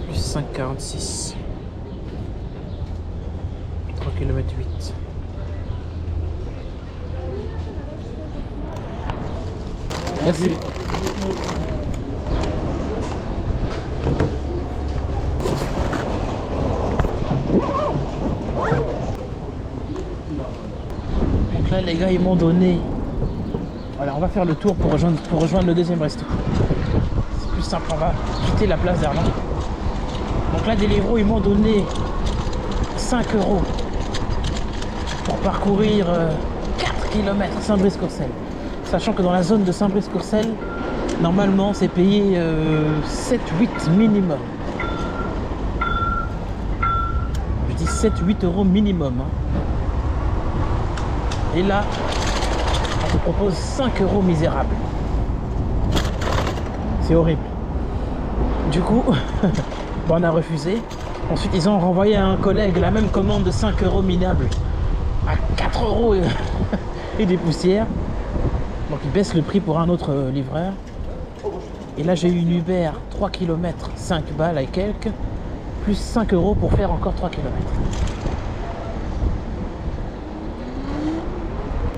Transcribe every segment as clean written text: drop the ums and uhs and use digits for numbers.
Plus 5,46. 3 km 8. Merci. Donc là les gars ils m'ont donné. Voilà, on va faire le tour pour rejoindre le deuxième resto. C'est plus simple, on va quitter la place d'Arlon. Donc là Deliveroo ils m'ont donné 5 € pour parcourir 4 km Saint-Brice-Courcelles. Sachant que dans la zone de Saint-Brice-Courcelles, normalement c'est payé 7-8 minimum. Je dis 7-8 € minimum. Hein. Et là, on te propose 5 € misérables. C'est horrible. Du coup, bon, on a refusé. Ensuite, ils ont renvoyé à un collègue la même commande de 5 € minables à 4 € et des poussières. Donc, ils baissent le prix pour un autre livreur. Et là, j'ai eu une Uber 3 km, 5 balles et quelques, plus 5 € pour faire encore 3 km.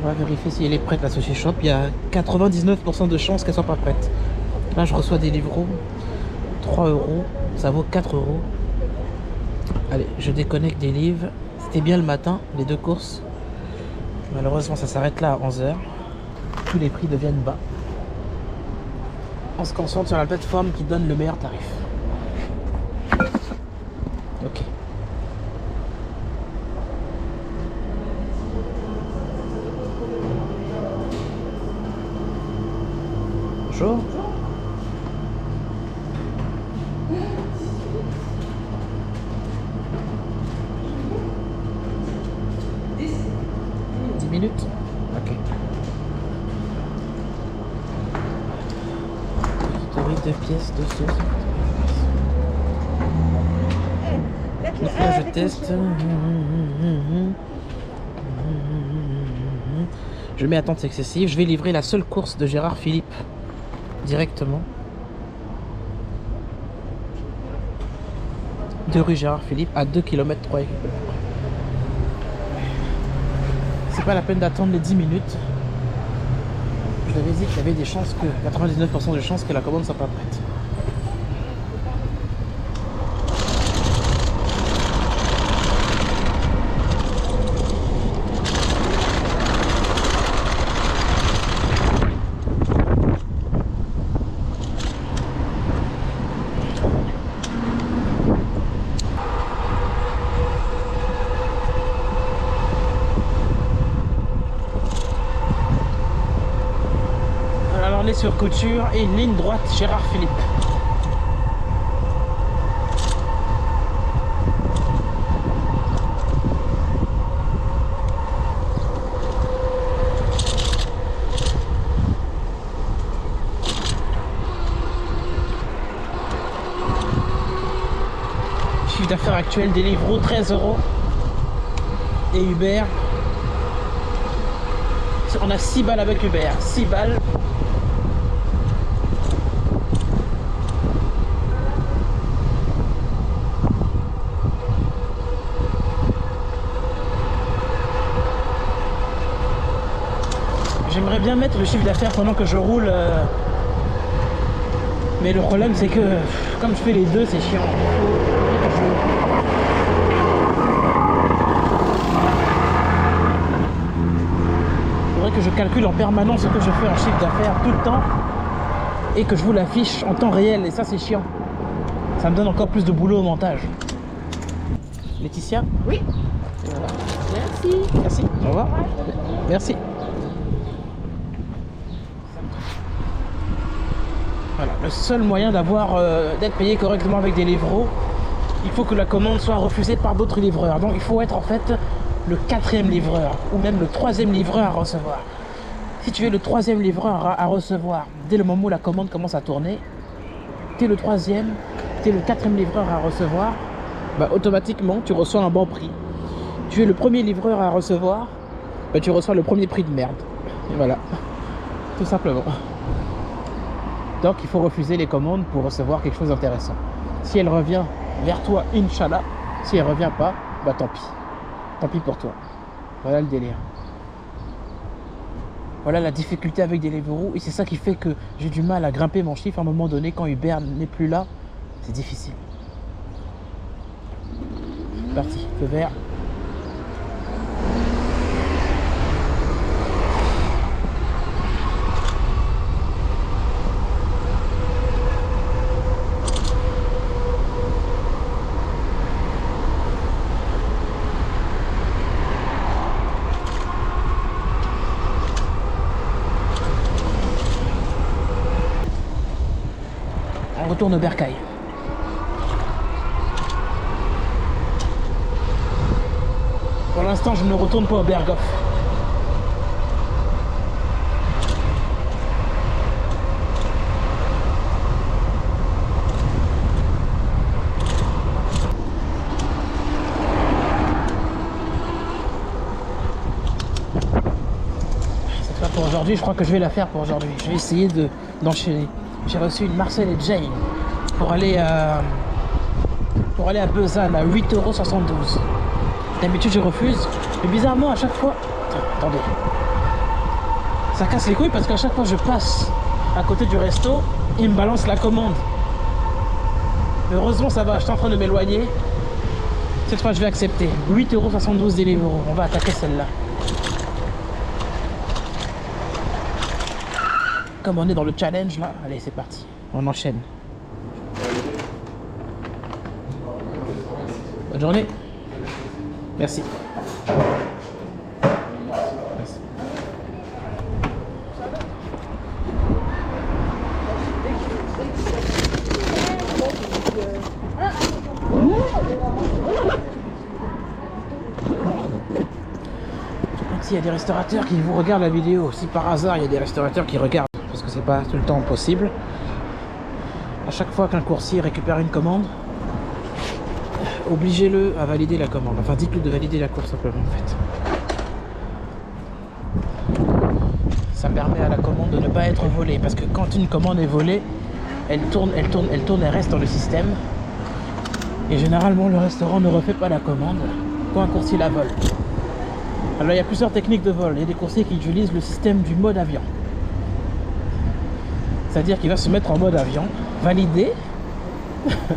On va vérifier si elle est prête, la sushi shop. Il y a 99% de chances qu'elle soit pas prête. Là, je reçois des livres 3 €. Ça vaut 4 €. Allez, je déconnecte des livres. C'était bien le matin, les deux courses. Malheureusement, ça s'arrête là à 11 h. Tous les prix deviennent bas. On se concentre sur la plateforme qui donne le meilleur tarif. Ok. Bonjour. 10 minutes. Ok. Story 2 pièces de sauce. Donc là je teste. Je mets attente excessive. Je vais livrer la seule course de Gérard Philippe directement. De rue Gérard Philippe à 2 km 3. C'est pas la peine d'attendre les 10 minutes. Je l'avais dit qu'il y avait des chances que 99% de chances que la commande soit pas prête. Sur Couture et ligne droite Gérard Philippe. Chiffre d'affaires actuel Deliveroo 13 € et Uber. On a 6 balles avec Uber, 6 balles. J'aimerais bien mettre le chiffre d'affaires pendant que je roule, mais le problème c'est que comme je fais les deux, c'est chiant. Il faudrait que je calcule en permanence ce que je fais en chiffre d'affaires tout le temps et que je vous l'affiche en temps réel, et ça c'est chiant. Ça me donne encore plus de boulot au montage. Laetitia? Oui. Voilà. Merci. Merci. Au revoir. Merci. Voilà, le seul moyen d'être payé correctement avec des Deliveroo, il faut que la commande soit refusée par d'autres livreurs. Donc il faut être en fait le 4e livreur ou même le 3e livreur à recevoir. Si tu es le troisième livreur à recevoir, dès le moment où la commande commence à tourner, tu es le troisième, tu es le quatrième livreur à recevoir, bah, automatiquement, tu reçois un bon prix. Tu es le premier livreur à recevoir, bah, tu reçois le premier prix de merde. Et voilà, tout simplement. Donc, il faut refuser les commandes pour recevoir quelque chose d'intéressant. Si elle revient vers toi, Inch'Allah. Si elle revient pas, bah tant pis. Tant pis pour toi. Voilà le délire. Voilà la difficulté avec Deliveroo. Et c'est ça qui fait que j'ai du mal à grimper mon chiffre à un moment donné quand Uber n'est plus là. C'est difficile. C'est parti, feu vert. On retourne au bercail. Pour l'instant, je ne retourne pas au Berghoff. C'est pas pour aujourd'hui, je crois que je vais la faire pour aujourd'hui. Je vais essayer d'enchaîner. J'ai reçu une Marcel et Jane pour aller à Besançon à 8,72 €. D'habitude, je refuse. Mais bizarrement, à chaque fois... Attendez. Ça casse les couilles parce qu'à chaque fois que je passe à côté du resto, il me balance la commande. Heureusement, ça va. Je suis en train de m'éloigner. Cette fois, je vais accepter. 8,72 € Deliveroo. On va attaquer celle-là. Comme on est dans le challenge là, allez c'est parti, on enchaîne. Bonne journée. Merci. Merci. S'il y a des restaurateurs qui vous regardent la vidéo, si par hasard il y a des restaurateurs qui regardent, parce que c'est pas tout le temps possible, à chaque fois qu'un coursier récupère une commande, obligez-le à valider la commande. Enfin, dites-lui de valider la course simplement en fait. Ça permet à la commande de ne pas être volée, parce que quand une commande est volée, elle tourne, elle reste dans le système. Et généralement, le restaurant ne refait pas la commande quand un coursier la vole. Alors, il y a plusieurs techniques de vol. Il y a des coursiers qui utilisent le système du mode avion. C'est-à-dire qu'il va se mettre en mode avion, valider,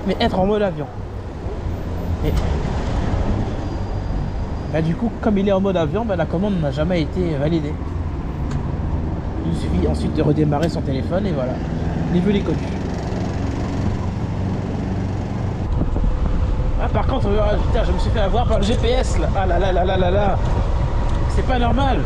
mais être en mode avion. Et bah, du coup, comme il est en mode avion, bah, la commande n'a jamais été validée. Il suffit ensuite de redémarrer son téléphone et voilà. Niveau les connu. Ah, par contre, putain, je me suis fait avoir par le GPS là. Ah là là là là là là. C'est pas normal.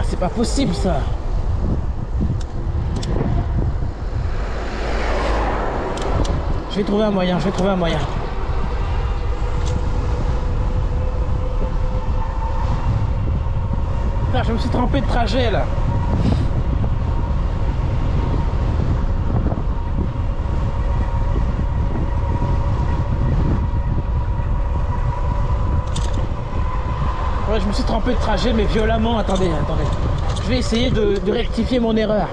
C'est pas possible ça. Je vais trouver un moyen, je vais trouver un moyen. Putain, je me suis trompé de trajet là. Ouais, je me suis trompé de trajet mais violemment. Attendez. Je vais essayer de rectifier mon erreur.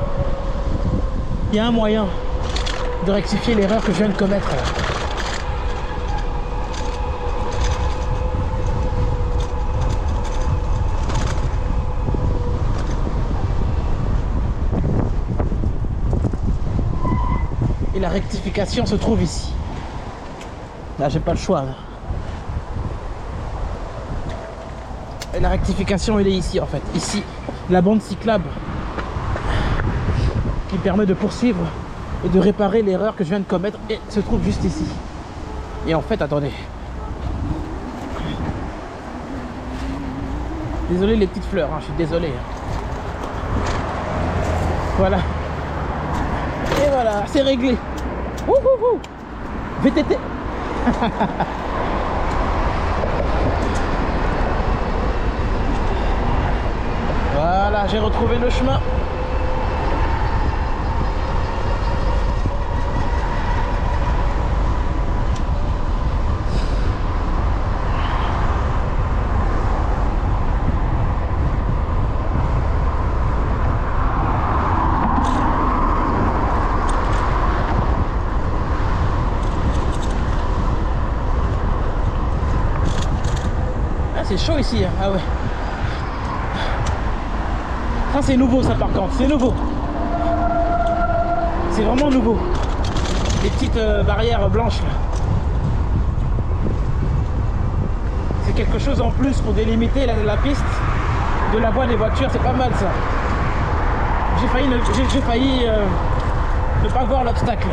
Il y a un moyen de rectifier l'erreur que je viens de commettre là. Et la rectification se trouve ici. Là, j'ai pas le choix. Là. Et la rectification, elle est ici en fait. Ici, la bande cyclable qui permet de poursuivre et de réparer l'erreur que je viens de commettre et se trouve juste ici. Et en fait, attendez. Désolé les petites fleurs, hein, je suis désolé. Voilà. Et voilà, c'est réglé. Ouh, ouh, ouh. VTT. Voilà, j'ai retrouvé le chemin. Ah, c'est chaud ici, hein. Ah ouais. Ça c'est nouveau ça par contre, c'est nouveau. C'est vraiment nouveau. Les petites barrières blanches là. C'est quelque chose en plus pour délimiter la piste de la voie des voitures, c'est pas mal ça. J'ai failli ne pas voir l'obstacle.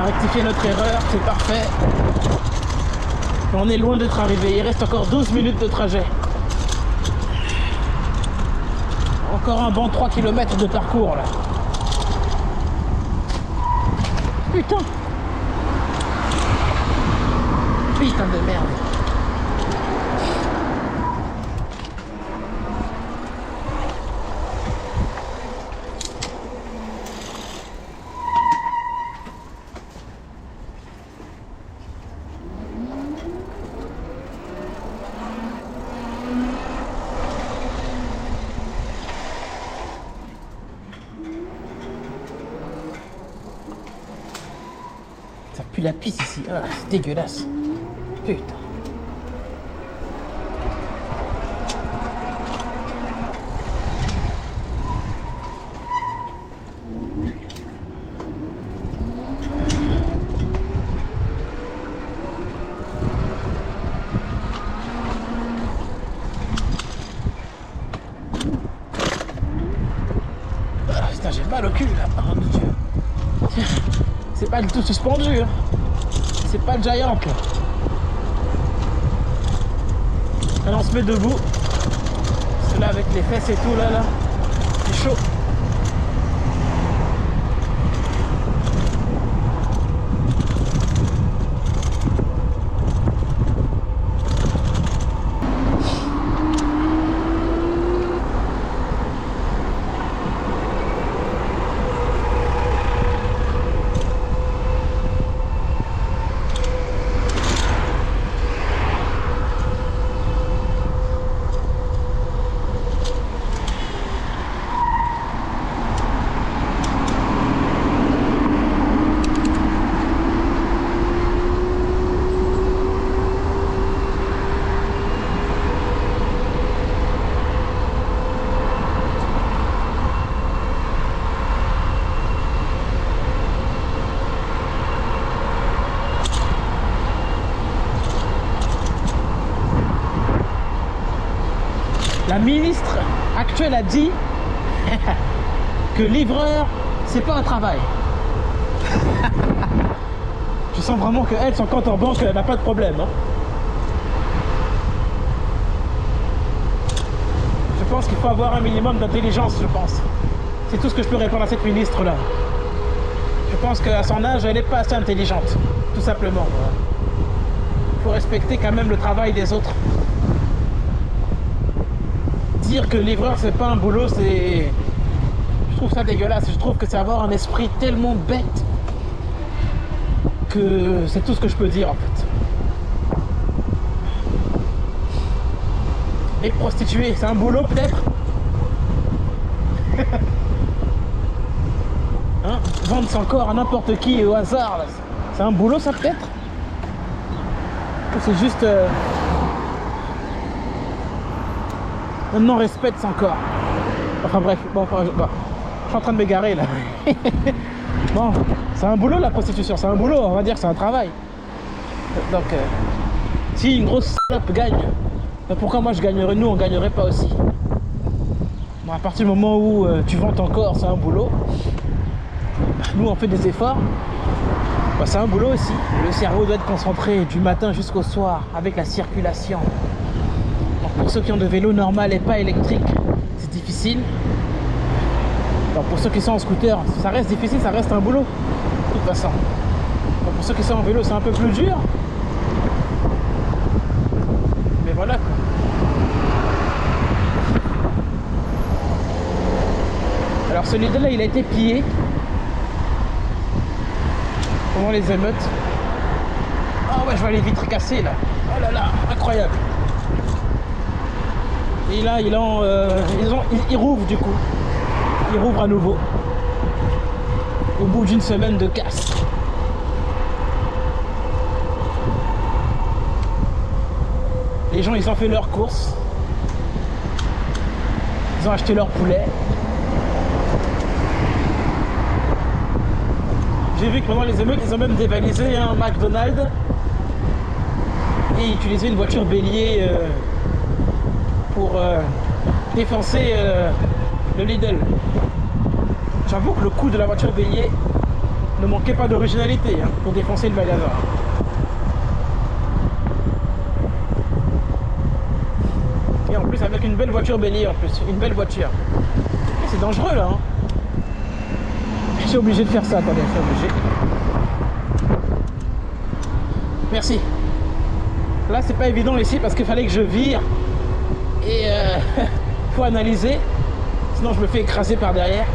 Rectifier notre erreur, c'est parfait. On est loin d'être arrivé, il reste encore 12 minutes de trajet. Encore un bon 3 km de parcours là. Putain. Putain de merde. Ça pue la pisse ici, ah, c'est dégueulasse. Putain. Ah, putain, j'ai mal au cul là. Oh mon Dieu. C'est pas du tout suspendu, hein. C'est pas le Giant là. Alors on se met debout. Parce que là avec les fesses et tout là, c'est chaud. La ministre actuelle a dit que livreur, c'est pas un travail. Je sens vraiment qu'elle, son compte en banque, elle n'a pas de problème. Hein. Je pense qu'il faut avoir un minimum d'intelligence, je pense. C'est tout ce que je peux répondre à cette ministre-là. Je pense qu'à son âge, elle n'est pas assez intelligente, tout simplement. Il faut respecter quand même le travail des autres. Dire que livreur c'est pas un boulot, c'est... Je trouve ça dégueulasse. Je trouve que c'est avoir un esprit tellement bête que c'est tout ce que je peux dire en fait. Et prostituée, c'est un boulot peut-être. Hein, vendre son corps à n'importe qui au hasard, c'est un boulot ça peut-être. Ou c'est juste un non-respect de son corps. Enfin bref, bon, je suis en train de m'égarer là. Bon, c'est un boulot la prostitution, c'est un boulot, on va dire, c'est un travail. Donc, si une grosse salope gagne, ben pourquoi moi je gagnerais, nous on gagnerait pas aussi. Bon, à partir du moment où tu vends ton corps, c'est un boulot. Nous on fait des efforts. Bah, c'est un boulot aussi. Le cerveau doit être concentré du matin jusqu'au soir avec la circulation. Donc pour ceux qui ont de vélo normal et pas électrique, c'est difficile. Donc pour ceux qui sont en scooter, ça reste difficile, ça reste un boulot. De toute façon. Donc pour ceux qui sont en vélo, c'est un peu plus dur. Mais voilà quoi. Alors celui-là, il a été pillé pendant les émeutes. Ah ouais, je vois les vitres cassées là. Oh là là, incroyable. Et là, ils rouvrent du coup. Ils rouvrent à nouveau. Au bout d'une semaine de casse. Les gens, ils ont fait leurs courses. Ils ont acheté leur poulet. J'ai vu que pendant les émeutes, ils ont même dévalisé un McDonald's et utilisé une voiture bélier pour défoncer le Lidl. J'avoue que le coup de la voiture bélier ne manquait pas d'originalité pour défoncer le magasin. Et en plus avec une belle voiture bélier en plus, une belle voiture. Et c'est dangereux là. Je suis obligé de faire ça, attendez, je suis obligé. Merci. Là c'est pas évident ici parce qu'il fallait que je vire. Et faut analyser. Sinon je me fais écraser par derrière.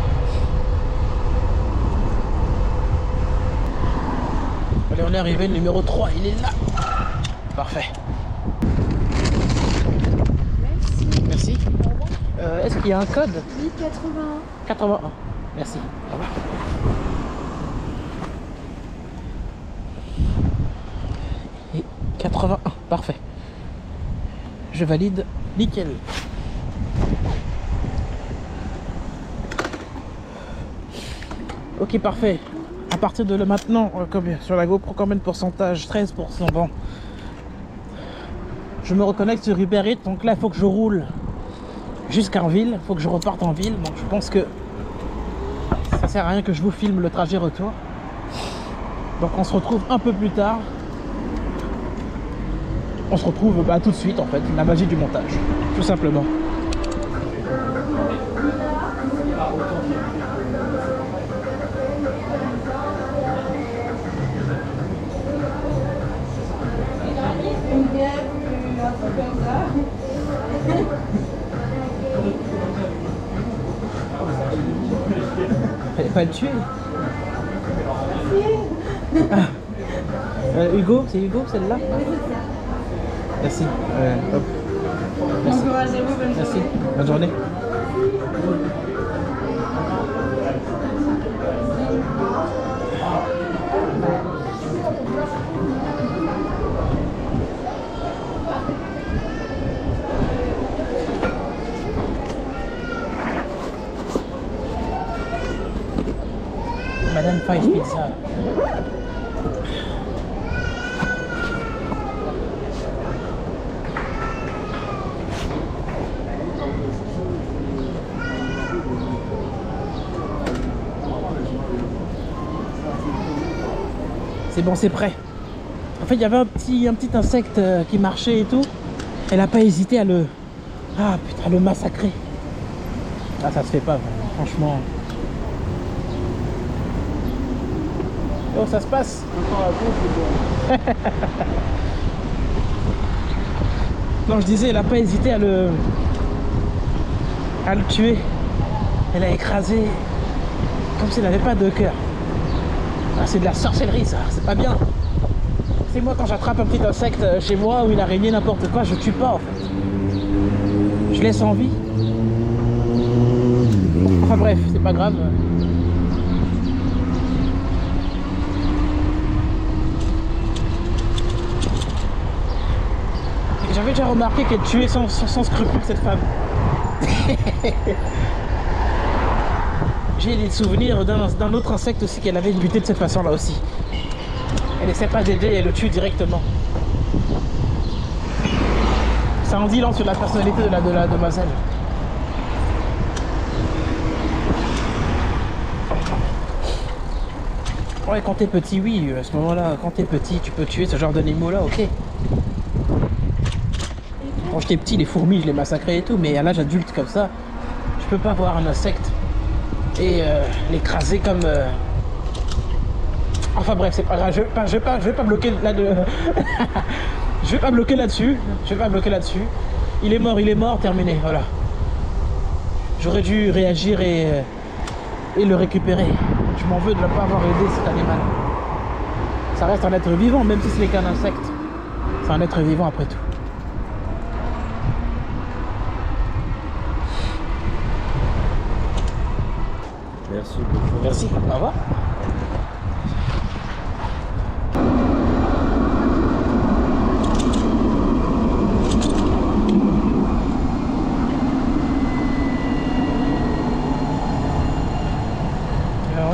Allez, on est arrivé, le numéro 3, il est là. Parfait. Merci. Est-ce qu'il y a un code? Oui, 81. 81. Merci. Au revoir. Et 81. Parfait. Je valide. Nickel. Ok, parfait. À partir de là maintenant, combien sur la GoPro, combien de pourcentage? 13%. Bon. Je me reconnecte sur Uber Eats. Donc là, il faut que je roule jusqu'en ville. Il faut que je reparte en ville. Donc je pense que ça sert à rien que je vous filme le trajet retour. Donc on se retrouve un peu plus tard. On se retrouve tout de suite en fait. La magie du montage. Tout simplement. Fallait pas le tuer. Hugo, c'est Hugo celle-là? Merci. Hop. Merci. Merci. Bonne journée. Madame Five Pizza. C'est bon, c'est prêt. En fait, il y avait un petit insecte qui marchait et tout. Elle n'a pas hésité à le... Ah putain, à le massacrer. Ah, ça se fait pas, franchement. Oh, ça se passe. Non, je disais, elle n'a pas hésité à le tuer. Elle a écrasé comme s'il n'avait pas de cœur. Ah, c'est de la sorcellerie ça, c'est pas bien. C'est moi quand j'attrape un petit insecte chez moi ou une araignée, n'importe quoi, je tue pas en fait. Je laisse en vie. Enfin bref, c'est pas grave. J'avais déjà remarqué qu'elle tuait sans scrupule cette femme. J'ai des souvenirs d'un autre insecte aussi qu'elle avait buté de cette façon-là aussi. Elle essaie pas d'aider, elle le tue directement. Ça en dit long sur la personnalité de la demoiselle. Ouais, quand t'es petit, oui, à ce moment-là, quand t'es petit, tu peux tuer ce genre d'animaux-là, ok. Quand j'étais petit, les fourmis, je les massacrais et tout, mais à l'âge adulte comme ça, je peux pas voir un insecte et l'écraser comme... Enfin bref, c'est pas grave, je vais pas bloquer là de... je vais pas bloquer là-dessus, Il est mort, terminé, voilà. J'aurais dû réagir et le récupérer. Je m'en veux de ne pas avoir aidé cet animal. Ça reste un être vivant, même si ce n'est qu'un insecte. C'est un être vivant après tout. Merci beaucoup. Merci, au revoir.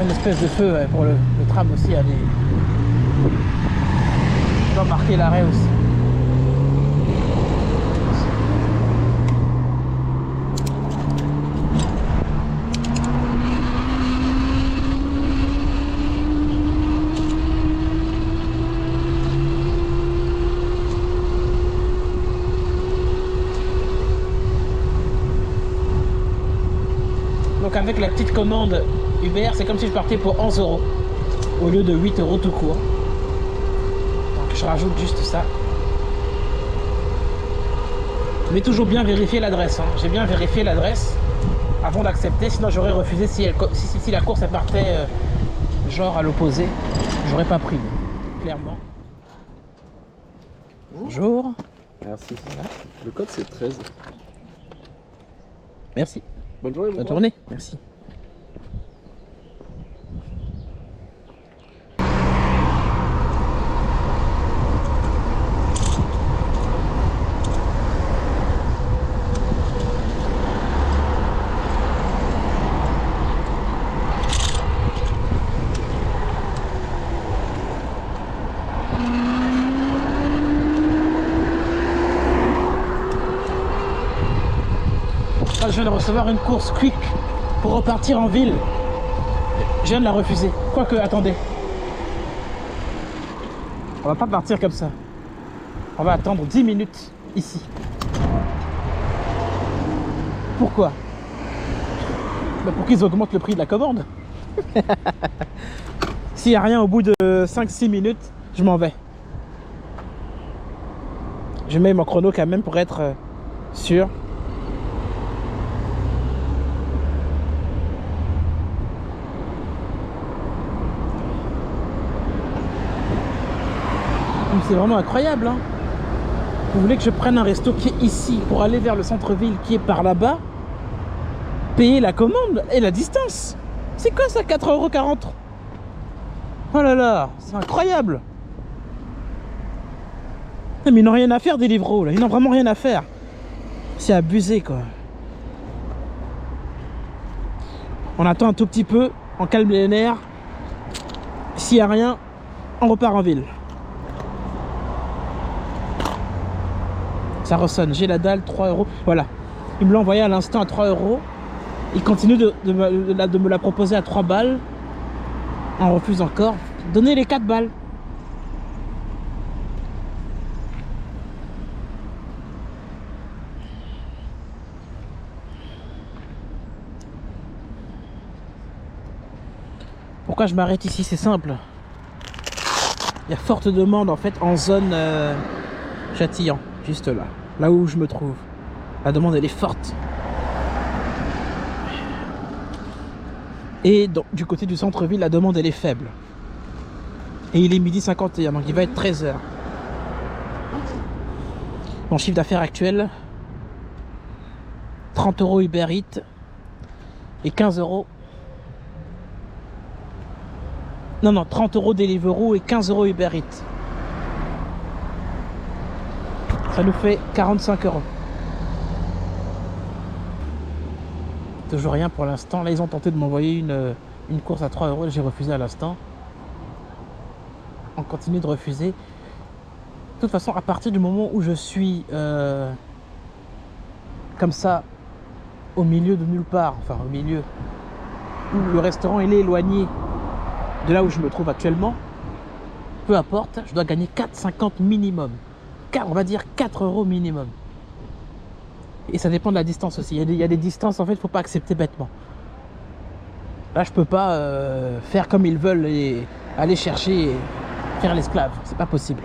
Une espèce de feu pour le tram aussi a des... Je dois marquer l'arrêt aussi. Donc avec la petite commande Uber, c'est comme si je partais pour 11 € au lieu de 8 € tout court. Donc je rajoute juste ça. Mais toujours bien vérifier l'adresse. Hein. J'ai bien vérifié l'adresse avant d'accepter, sinon j'aurais refusé si la course elle partait genre à l'opposé. J'aurais pas pris, clairement. Bonjour. Merci. Le code c'est 13. Merci. Bonne journée. Bonne journée. Merci. Je viens de recevoir une course quick pour repartir en ville. Je viens de la refuser. Quoique, attendez. On va pas partir comme ça. On va attendre 10 minutes ici. Pourquoi? Pour qu'ils augmentent le prix de la commande. S'il n'y a rien au bout de 5-6 minutes, je m'en vais. Je mets mon chrono quand même pour être sûr. C'est vraiment incroyable, hein. Vous voulez que je prenne un resto qui est ici pour aller vers le centre-ville qui est par là-bas, payer la commande et la distance? C'est quoi ça, 4,40 €? Oh là là, c'est incroyable. Mais ils n'ont rien à faire, Deliveroo, là. Ils n'ont vraiment rien à faire. C'est abusé, quoi. On attend un tout petit peu, on calme les nerfs. S'il n'y a rien, on repart en ville. Ça ressonne, j'ai la dalle, 3 €. Voilà. Il me l'a envoyé à l'instant à 3 €. Il continue de me la proposer à 3 balles. On refuse encore. Donnez les 4 balles. Pourquoi je m'arrête ici? C'est simple. Il y a forte demande en fait en zone Châtillon. Juste là où je me trouve. La demande elle est forte. Et donc, du côté du centre-ville, la demande elle est faible. Et il est 12h51, donc il va être 13h. Mon chiffre d'affaires actuel, 30 € Uber Eats et 15 €. Non, 30 € Deliveroo et 15 € Uber Eats. Ça nous fait 45 €. Toujours rien pour l'instant. Là, ils ont tenté de m'envoyer une course à 3 €. J'ai refusé à l'instant. On continue de refuser. De toute façon, à partir du moment où je suis comme ça, au milieu de nulle part, enfin au milieu, où le restaurant il est éloigné de là où je me trouve actuellement, peu importe, je dois gagner 4,50 minimum. On va dire 4 euros minimum. Et ça dépend de la distance aussi. Il y a des distances, en fait, il ne faut pas accepter bêtement. Là, je peux pas faire comme ils veulent et aller chercher et faire l'esclave. C'est pas possible.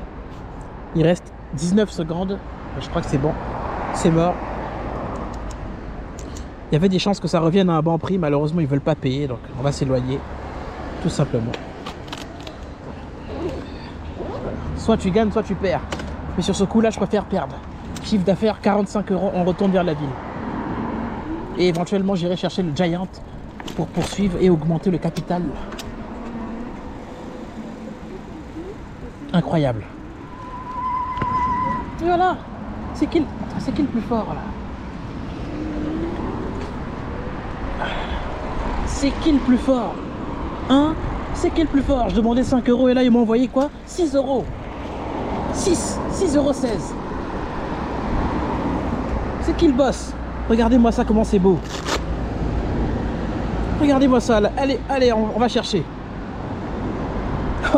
Il reste 19 secondes. Je crois que c'est bon. C'est mort. Il y avait des chances que ça revienne à un bon prix. Malheureusement, ils veulent pas payer. Donc, on va s'éloigner. Tout simplement. Soit tu gagnes, soit tu perds. Mais sur ce coup-là, je préfère perdre. Chiffre d'affaires 45 euros, on retourne vers la ville. Et éventuellement, j'irai chercher le Giant pour poursuivre et augmenter le capital. Incroyable. Et voilà. C'est qui le plus fort là? C'est qui le plus fort? Hein? C'est qui le plus fort? Je demandais 5 euros et là, ils m'ont envoyé quoi? 6 euros. 6,16 euros. C'est qui le boss? Regardez-moi ça, comment c'est beau. Regardez-moi ça, là. Allez, on va chercher.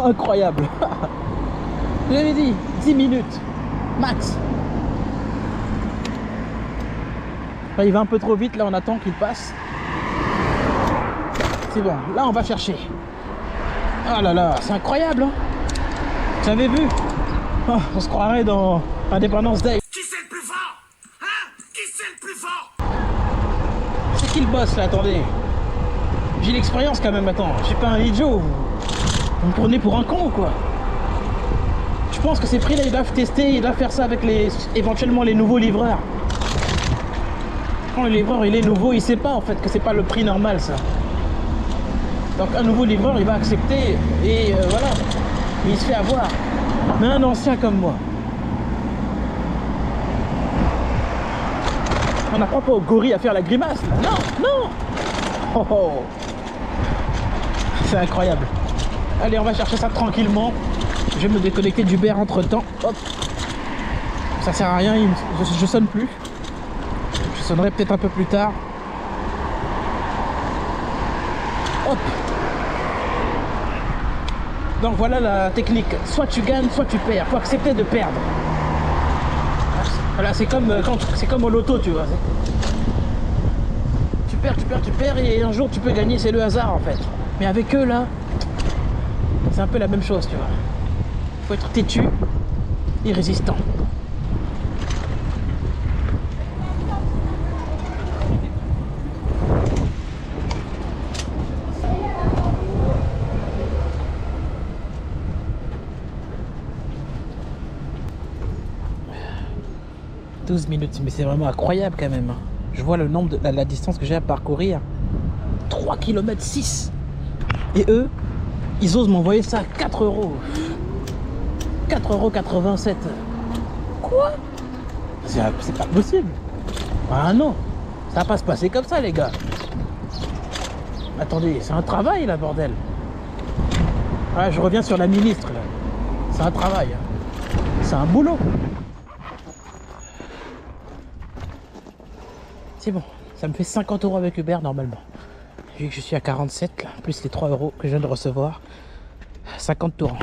Incroyable. Je l'avais dit, 10 minutes. Max. Enfin, il va un peu trop vite, là on attend qu'il passe. C'est bon, là on va chercher. Ah là là, c'est incroyable, hein. Vous avez vu? Oh, on se croirait dans Independence Day. Qui c'est le plus fort? Hein? Qui c'est le plus fort? C'est qui le boss là? Attendez. J'ai l'expérience quand même, attends. Je suis pas un idiot. Vous me prenez pour un con ou quoi? Je pense que ces prix là, ils doivent tester, ils doivent faire ça avec éventuellement les nouveaux livreurs. Quand le livreur il est nouveau, il sait pas en fait que c'est pas le prix normal ça. Donc un nouveau livreur il va accepter et voilà. Il se fait avoir. Mais un ancien comme moi. On n'apprend pas au gorille à faire la grimace là. Non, non. Oh, oh. C'est incroyable. Allez, on va chercher ça tranquillement. Je vais me déconnecter d'Uber entre temps. Hop. Ça sert à rien, je sonne plus. Je sonnerai peut-être un peu plus tard. Hop. Donc voilà la technique. Soit tu gagnes, soit tu perds. Faut accepter de perdre. Voilà, c'est comme au loto, tu vois. Tu perds et un jour tu peux gagner, c'est le hasard en fait. Mais avec eux là, c'est un peu la même chose, tu vois. Faut être têtu et résistant. « 12 minutes, mais c'est vraiment incroyable quand même. Je vois le nombre de la distance que j'ai à parcourir. 3 km 6. Et eux, ils osent m'envoyer ça à 4 euros. 4,87 €. Quoi? C'est pas possible. Ah non, ça va pas se passer comme ça les gars. Attendez, c'est un travail là, bordel. Ouais, je reviens sur la ministre là. C'est un travail. Hein. C'est un boulot. C'est bon, ça me fait 50 € avec Uber normalement. Vu que je suis à 47 là, plus les 3 € que je viens de recevoir. 50 tours.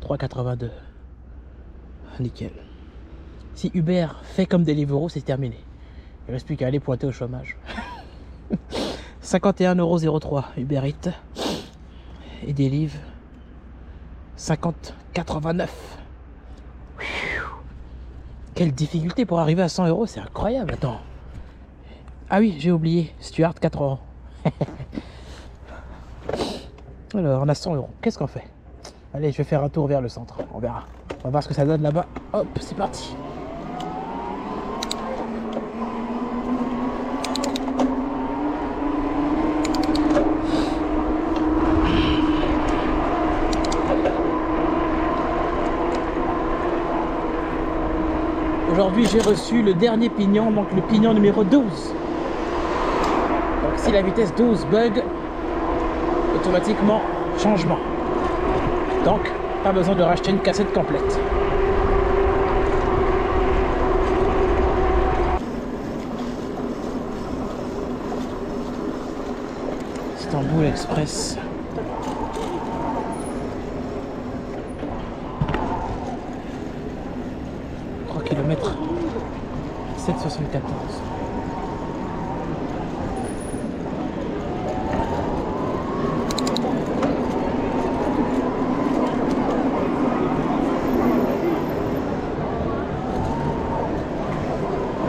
3,82. Nickel. Si Uber fait comme Deliveroo, c'est terminé. Il ne reste plus qu'à aller pointer au chômage. 51,03 € Uber Eats. Et Deliv 50,89 €. Quelle difficulté pour arriver à 100 €, c'est incroyable. Attends. Ah oui, j'ai oublié. Stuart, 4 €. Alors, on a 100 €. Qu'est-ce qu'on fait? Allez, je vais faire un tour vers le centre. On verra. On va voir ce que ça donne là-bas. Hop, c'est parti. Aujourd'hui, j'ai reçu le dernier pignon, donc le pignon numéro 12. Donc, si la vitesse 12 bug, automatiquement, changement. Donc, pas besoin de racheter une cassette complète. C'est Express. Km 7,74.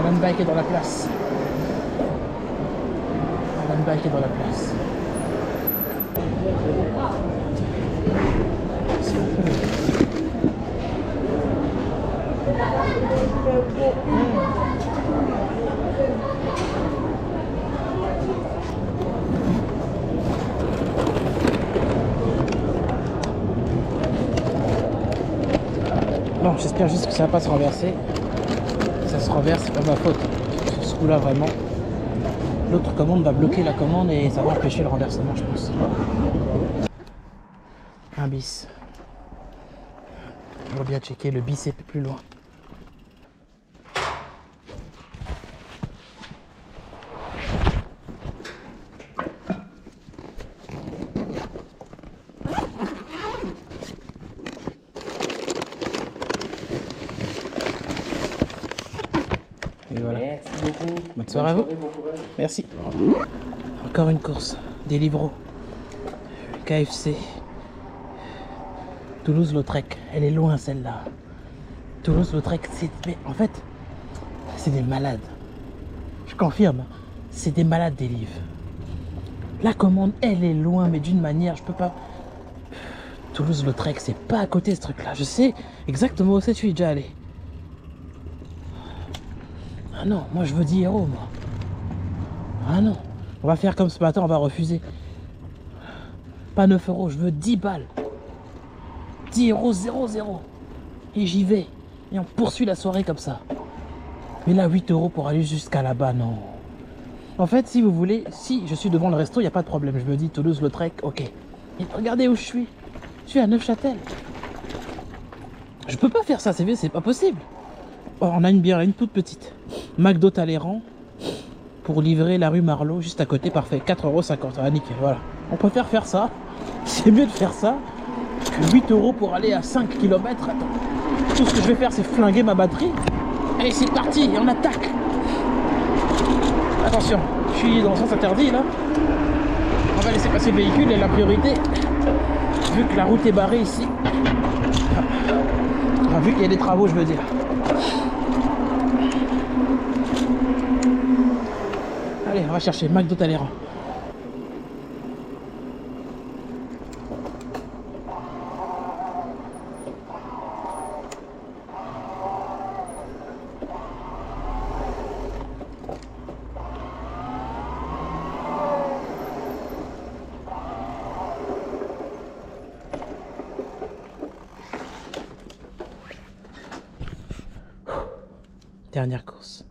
Alan Bike est dans la place. Alan Bike est dans la place. Bon, j'espère juste que ça va pas se renverser. Ça se renverse, c'est pas ma faute. Sur ce coup-là, vraiment. L'autre commande va bloquer la commande et ça va empêcher le renversement, je pense. Un bis. On va bien checker le bis est plus loin. Et voilà. Merci beaucoup. Bonne soirée à vous. Merci. Encore une course. Deliveroo. KFC. Toulouse-Lautrec. Elle est loin celle-là. Toulouse-Lautrec, c'est... Mais en fait, c'est des malades. Je confirme. C'est des malades des livres. La commande, elle est loin, mais d'une manière, je peux pas... Toulouse-Lautrec, c'est pas à côté ce truc-là. Je sais exactement où c'est, je suis déjà allé. Ah non, moi je veux 10 euros, moi. Ah non, on va faire comme ce matin, on va refuser. Pas 9 euros, je veux 10 balles. 10 euros, 0,0. Et j'y vais. Et on poursuit la soirée comme ça. Mais là, 8 euros pour aller jusqu'à là-bas, non. En fait, si vous voulez, si je suis devant le resto, il n'y a pas de problème. Je me dis Toulouse-Lautrec, ok. Et regardez où je suis. Je suis à Neufchâtel. Je peux pas faire ça, c'est pas possible. Oh, on a une bière, une toute petite. McDo Talleyrand pour livrer la rue Marlot, juste à côté, parfait. 4,50 €. Ah, nickel, voilà. On préfère faire ça. C'est mieux de faire ça que 8 euros pour aller à 5 km. Attends. Tout ce que je vais faire, c'est flinguer ma batterie. Allez, c'est parti, on attaque. Attention, je suis dans le sens interdit là. On va laisser passer le véhicule et la priorité, vu que la route est barrée ici. Enfin, vu qu'il y a des travaux, je veux dire. Allez, on va chercher McDo Talleyrand. Dernière course.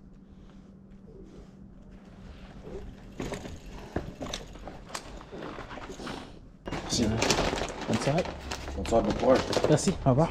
Merci. Bonne soirée. Bonne soirée, bon courage. Merci, au revoir.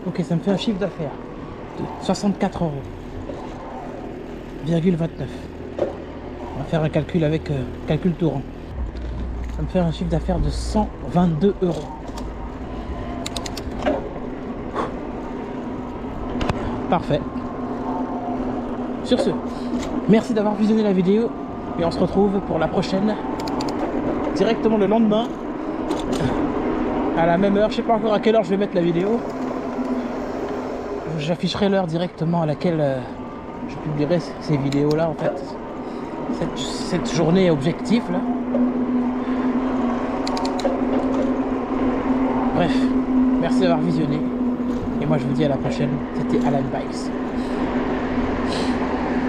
Ok, ça me fait un chiffre d'affaires de 64 €. 29. On va faire un calcul avec calcul tout rond. Ça me fait un chiffre d'affaires de 122 €. Parfait. Sur ce, merci d'avoir visionné la vidéo et on se retrouve pour la prochaine directement le lendemain à la même heure. Je sais pas encore à quelle heure je vais mettre la vidéo. J'afficherai l'heure directement à laquelle je publierai ces vidéos là en fait. Cette journée objectif là. Bref, merci d'avoir visionné Et moi je vous dis à la prochaine, c'était Alan Bikes.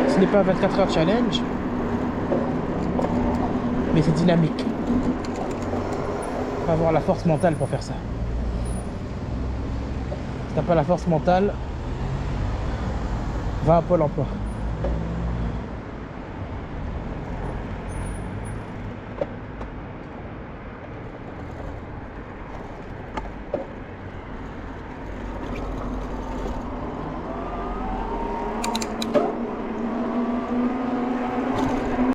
Ce n'est pas 24 heures challenge, mais c'est dynamique. Faut avoir la force mentale pour faire ça. Si t'as pas la force mentale, va à Pôle emploi.